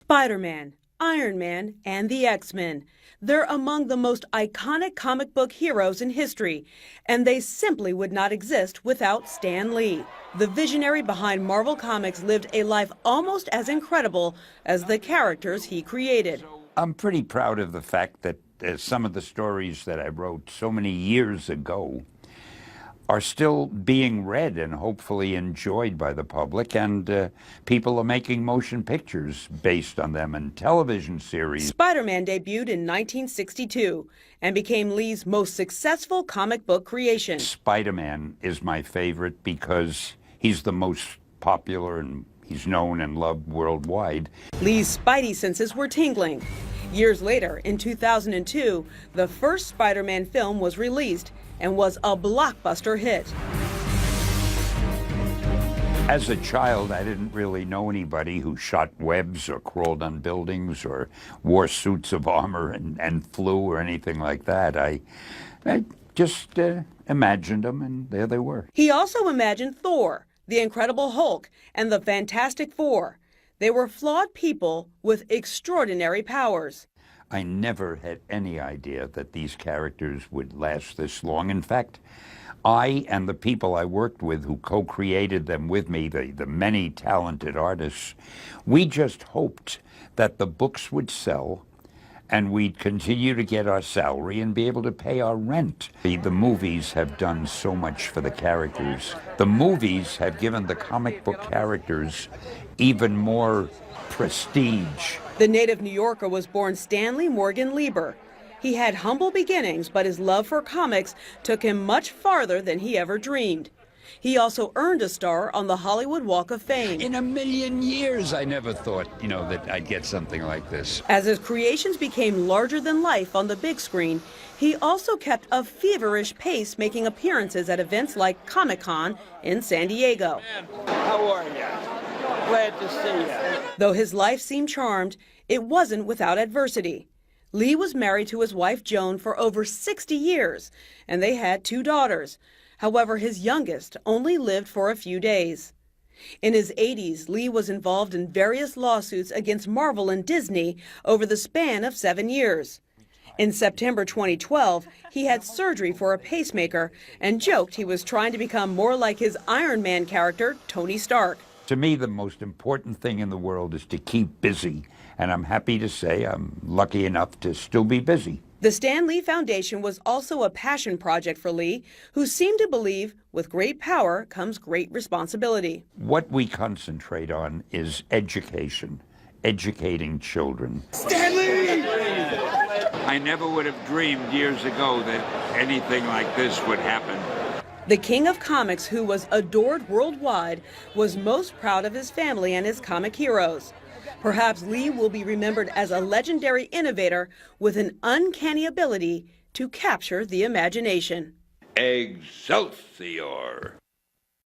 Spider-Man, Iron Man, and the X-Men. They're among the most iconic comic book heroes in history, and they simply would not exist without Stan Lee. The visionary behind Marvel Comics lived a life almost as incredible as the characters he created. I'm pretty proud of the fact that some of the stories that I wrote so many years ago are still being read and hopefully enjoyed by the public, and people are making motion pictures based on them and television series. Spider-Man debuted in 1962 and became Lee's most successful comic book creation. Spider-Man is my favorite because he's the most popular and he's known and loved worldwide. Lee's spidey senses were tingling. Years later, in 2002, the first Spider-Man film was released and was a blockbuster hit. As a child, I didn't really know anybody who shot webs or crawled on buildings or wore suits of armor and flew or anything like that. I just imagined them, and there they were. He also imagined Thor, the Incredible Hulk, and the Fantastic Four. They were flawed people with extraordinary powers. I never had any idea that these characters would last this long. In fact, I and the people I worked with who co-created them with me, the many talented artists, we just hoped that the books would sell and we'd continue to get our salary and be able to pay our rent. The movies have done so much for the characters. The movies have given the comic book characters even more prestige. The native New Yorker was born Stanley Morgan Lieber. He had humble beginnings, but his love for comics took him much farther than he ever dreamed. He also earned a star on the Hollywood Walk of Fame. In a million years, I never thought, that I'd get something like this. As his creations became larger than life on the big screen, he also kept a feverish pace, making appearances at events like Comic-Con in San Diego. How are you? Glad to see you. Though his life seemed charmed, it wasn't without adversity. Lee was married to his wife Joan for over 60 years, and they had 2 daughters. However, his youngest only lived for a few days. In his 80s, Lee was involved in various lawsuits against Marvel and Disney over the span of 7 years. In September 2012, he had surgery for a pacemaker and joked he was trying to become more like his Iron Man character, Tony Stark. To me, the most important thing in the world is to keep busy, and I'm happy to say I'm lucky enough to still be busy. The Stan Lee Foundation was also a passion project for Lee, who seemed to believe with great power comes great responsibility. What we concentrate on is education, educating children. Stan Lee! I never would have dreamed years ago that anything like this would happen. The king of comics, who was adored worldwide, was most proud of his family and his comic heroes. Perhaps Lee will be remembered as a legendary innovator with an uncanny ability to capture the imagination. Excelsior!